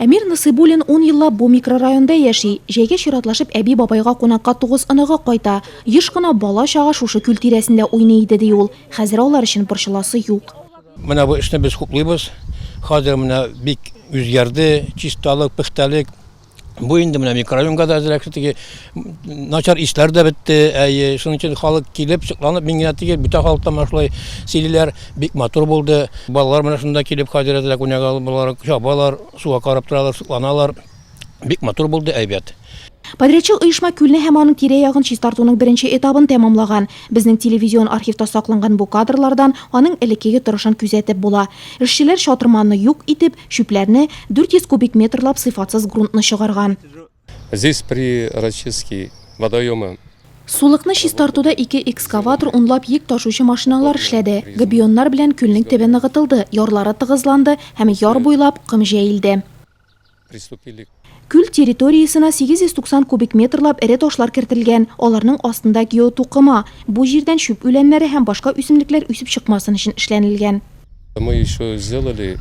Әмир Насыйбуллин 10 еллап бу микрорайонда яши. Җәйгә чиратлашып әби бабайга кунакка 9 оныгы кайта. Еш кына бала чага шушы күл тирәсендә уйный иде ди ул. Хәзер алар өчен борчыласы юк. Менә бу эшне без хуплыйбыз. Хәзер менә бик үзгәрде, чисталык, пөхтәлек. Бу инде менә микрорайонга да әзрәк начар исләр дә бетте. Шуның өчен халык килеп, чыкланып, мин генә түгел, бүтән халыктан башлай сөйлиләр, бик матур булды. Балалар менә шунда килеп хәзер әзрәк уйнарга алып, чабалар, суга карап торалар, сукланалар. Бик матур булды, әйбәт. Подрядчы оешма күлне һәм аның тирә-ягын чистартуның беренче этабын тәмамлаган. Безнең телевизион архивта сакланган бу кадрлардан аның элеккеге торышын күзәтеп була. Эшчеләр шатырманны юк итеп, шүпләрне 400 кубик метрлап сыйфатсыз грунтны чыгарган. Здесь при расчистке водоема Сулыкны чистартуда 2 экскаватор унлап йөк ташучы машиналар эшләде. Габионнар белән күлнең төбе ныгытылды, ярлары тыгызланды һәм яр буйлап кым җәелде. приступили. Күл территориясына 890 кубик метрлап эре ташлар кертелгән. Аларның астында геотукыма. Бу җирдән шүп үләннәре һәм башка үсемлекләр үсеп чыкмасын өчен эшләнелгән. Мы еще сделали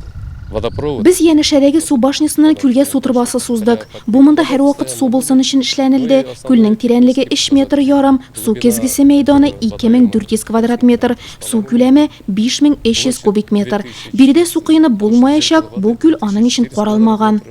водопровод. Без янәшәдәге су башнясына күлгә су трубасы суздык. Бу монда һәр вакыт су булсын өчен эшләнелде. Күлнең тирәнлеге 3 метр ярым, су кезгесе мәйданы 2400 квадрат метр, су күләме 5300 кубик метр. Биредә су кыенып булмаячак, бу күл аның өчен каралмаган.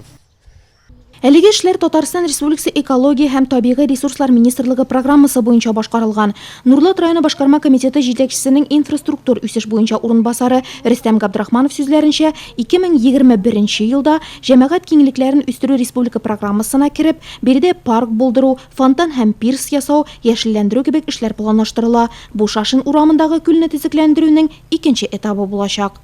Әлеге эшләр Татарстан Республикасы экология һәм табигый ресурслар министрлыгы программасы буенча башкарылган. Нурлат районы башкарма комитеты җитәкчесенең инфраструктур үсеш буенча урынбасары Рөстәм Габдрахманов сүзләренчә, 2021 елда җәмәгать киңлекләрен үстерү республика программасына кереп, биредә парк булдыру, фонтан һәм пирс ясау, яшелләндерү кебек эшләр планлаштырыла. Бу Шашин урамындагы күлне төзекләндерүнең икенче этабы булачак.